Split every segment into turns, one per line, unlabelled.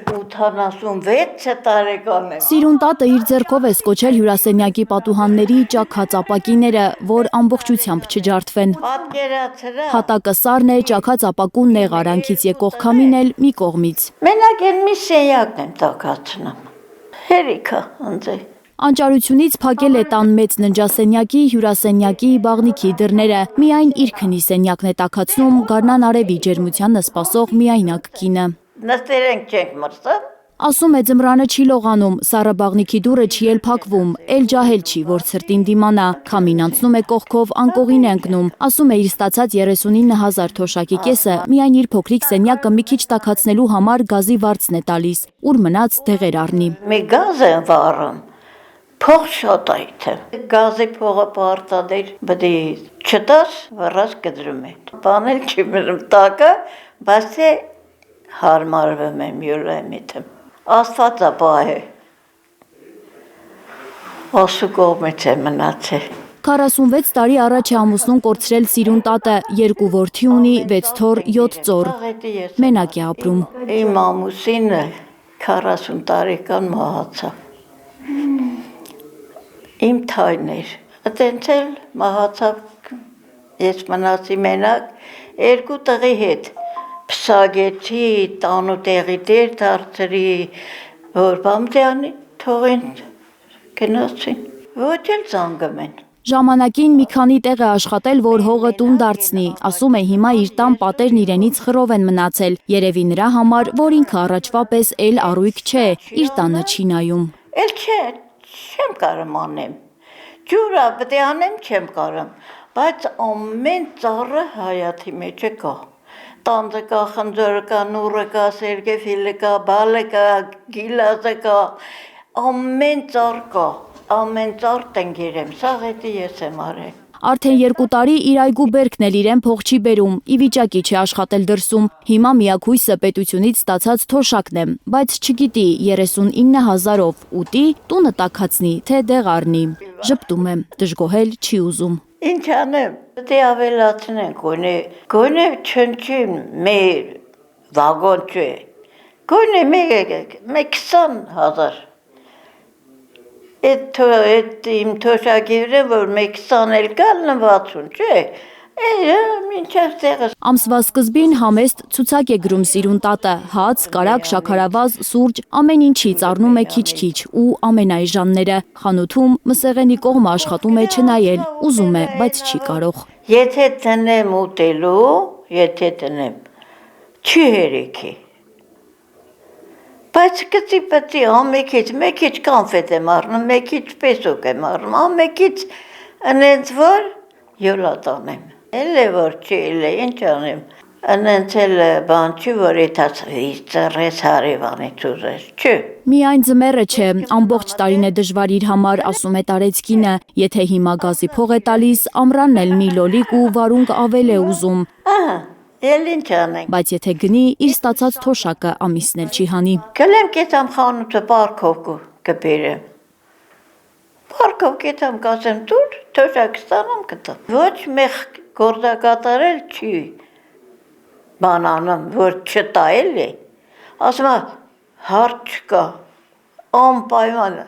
86 տարեկան եմ։
Սիրունտատը իր ձեռքով է սկոչել հյուրասենյակի պատուհանների ճաքած ապակիները, որ ամբողջությամբ չջարդվեն։
Պատկերացրա։
Հատակը սառն է, ճաքած ապակուն նեղ արանքից եկող քամին էլ մի կողմից։
Մենակ են մի սենյակն եմ տակացնում։ Հերիքա ընձե։
Անճարությունից փակել է տան մեծ ննջասենյակի, հյուրասենյակի, բաղնիքի դռները։ Միայն իր քնի սենյակն է տաքացնում գարնան արևի ջերմությանը սպասող միայնակ կինը։
Նստերենք չենք մրցա։
Ասում է ձմռանը չի լողանում, սառը բաղնիքի դուռը չի էլ փակվում, էլ ջահել չի, որ ցրտին դիմանա, քամին անցնում է կողքով, անկողին է ընկնում, ասում է իր ստացած 39,000 թոշակի կեսը միայն իր փոքրիկ սենյակը մի քիչ տաքացնելու համար գազի վարձն է տալիս, ուր մնաց դեղեր առնի։
Մի գազ եմ վառում, փող շատ այդ է, գազի փողը պարտադիր բդի չտաս, վռած կդրում են, բանել չի մնում տակը, բայց է հարմարվում եմ յուլեմիթը, աստվածա պահ է, ասու կողմից է մնացել։
46 տարի առաջ է ամուսնուն կորցրել Սիրունտատը, 2 որդի ունի, 6 թոռ, 7 ծոր, մենակ է ապրում։
Իմ ամուսինը 40 տարեկան մահացավ, իմ թայն էր, այտենց էլ մահացավ, ես մնացի մենակ, 2 տղի հետ, փսագեցի, տանու տեղի դեր դարձրի, որ բամտյանի թողին գնացին, ոչ էլ զանգում են։
Ժամանակին մի քանի տեղ է աշխատել, որ հողը տուն դարձնի, ասում է հիմա իր տան պատերն իրենից խռով են մնացել, երևի նրա համար, որ ինքը առաջվա պես էլ առույգ չէ, իր տանը չի նայում։
Էլ չէ, չեմ կարում անեմ, ջուրա պետք է անեմ չեմ կարում, բայց ամեն ծառը հայաթի մեջ է կա, տանձը կա, խնձորը կա, նուրը կա, սերգեֆիլը կա, բալը կա, գիլազը կա, ամեն ծառ կա, ամեն ծառ տնգիր եմ, սաղ հետի ես եմ արել։
Արդեն 2 տարի իր այգու բերքն էլ իրեն փող չի բերում, ի վիճակի չի աշխատել դրսում, հիմա միակույսը պետությունից ստացած թոշակն է, բայց չգիտի 39,000-ով ուտի, տունը տաքացնի, թե դեղ առնի, ժպտում է, դժգոհել չի ուզում։
Ինչ անեմ, պետք է ավելացնենք, գոնե չնչին մեր վագոն չէ, գոնե մեկ 20,000, Այդ իմ թոշակի վրա, որ մեկ 20 էլ կալ նվացուն, չէ, մինչև տեղս։
Ամսվա սկզբին համեստ ցուցակ է գրում Սիրունտատը, հաց, կարագ, շաքարավազ, սուրճ, ամեն ինչից առնում է քիչ-քիչ ու ամենայժանները, խանութում մսեղենի կողմը աշխատում է չնայել, ուզում է, բայց չի կարող։
Եթե տնեմ ուտելու, եթե տնեմ, չի հերիքի։ Բայց կծի մեկ քիչ կանֆետ եմ առնում, մեկ քիչ պեսոկ եմ առնում, մեկ քիչ ընենց որ յոլատ անեմ։ Էլ է որ չի, էլ է ինչ անեմ, ընենց էլ բան չի, որ եթաց ծռես հարևանից ուզես, չի։
Միայն ձմեռը չէ, ամբողջ տարին է դժվար իր համար, ասում է տարեցկինը, եթե հիմա գազի փող է տալիս, ամռանն էլ մի լոլիկ ու վարունգ ավել է ուզում։
Էլ ինչ անենք։
Բայց եթե գնի, իր ստացած թոշակը ամիսն էլ չի հանի։
Գլեմ կետամ խանութը պարքով կբերեմ։ Պարքով կետամ կասեմ դուր, թոշակ ստանամ կտամ։ Ոչ մեխ գործակատարել չի բանանում, որ չտայել է։ Ասում է, հարդ չկա, անպայման,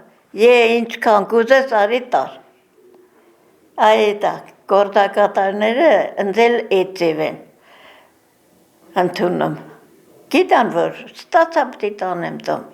ինչքան կուզես արի տար։ Այդ գործակատարները ընձել էդ ձև են։ Ընդունում, գիտան, որ ստացա պտի տանեմ տոմ։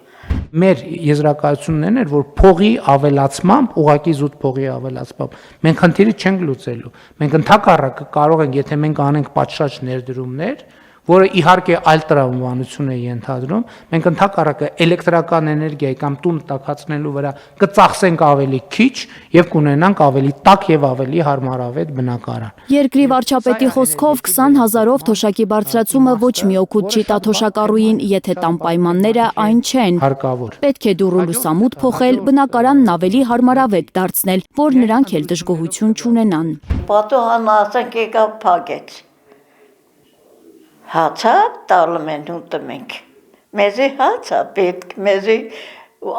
Մեր եզրակացությունն էր, որ փողի ավելացմամբ, ուղղակի զուտ փողի ավելացմամբ, մենք խնդիրը չենք լուծելու։ Մենք ընդհակառակը կարող ենք, եթե մենք անենք պատշաճ ներդրումներ, որը իհարկե այլ տրամաբանություն է ենթադրում, մենք ընդհակառակը էլեկտրական էներգիայի կամ տուն տաքացնելու վրա կծախսենք ավելի քիչ եւ կունենանք ավելի տաք եւ ավելի հարմարավետ բնակարան։
Երկրի վարչապետի խոսքով 20,000-ով թոշակի բարձրացումը ոչ մի օգուտ չի տա թոշակառուին, եթե տան պայմանները այն չեն։
Հարկավոր։
Պետք է դուռ ու լուսամուտ փոխել, բնակարանն ավելի հարմարավետ դարձնել, որ նրանք էլ դժգոհություն չունենան։
Պատուհանը ասենք եկավ փակեց։ Հացա տալում են ուտում ենք, մեզի հացա պետք, մեզի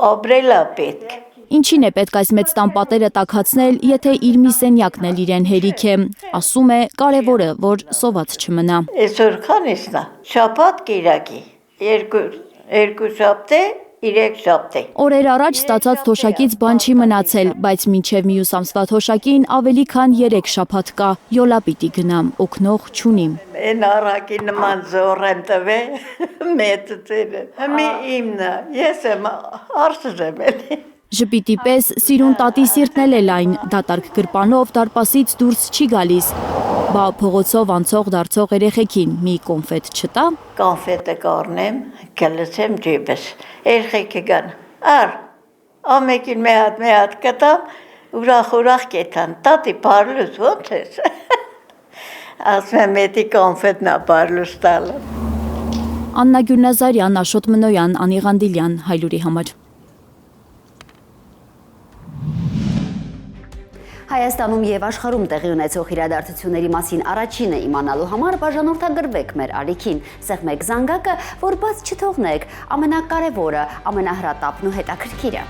ապրելա պետք։
Ինչին է պետք այս մեծ տան պատերը տաքացնել, եթե իր մի սենյակն էլ իրեն հերիք է, ասում է, կարևորը, որ սոված չմնա։
Այսօր քանիսն է, շաբաթ կիրակի, 2 շաբթի, 3 շաբթի։
Օրեր առաջ ստացած թոշակից բան չի մնացել, բայց մինչև մյուս ամսվա թոշակին ավելի քան 3 շաբաթ կա։ Յոլա պիտի գնամ, օգնող չունիմ։
Են առակի նման զոր եմ տվել, մեծերը։ Հիմի իմնա, ես եմ արսыз եմ էլի։
Ժպիտի պես սիրուն տատի սիրտն էլ այն, դատարկ գրպանով դարպասից դուրս չի գալիս։ Բա փողոցով անցող դարձող երեխեքին մի կոնֆետ չտա։
Կոնֆետը կառնեմ, կլսեմ ջիբս։ Երեխեքը գան։ Ար, ամեկին մի հատ կտամ, ուրախ կետան։ Տատի բարլուս ո՞նց ես։ Ասում եմ, էդի կոնֆետնա բարլուս տալը։
Աննա Գյուլնազարյան, Աշոտ Մնոյան, Անի Ղանդիլյան, Հայլուրի համար։
Հայաստանում եւ աշխարհում տեղի ունեցող իրադարձությունների մասին առաջինը իմանալու համար բաժանորդագրվեք մեր ալիքին, սեղմեք զանգակը, որ բաց չթողնեք ամենակարևորը, ամենահրատապն ու հետաքրքիրը։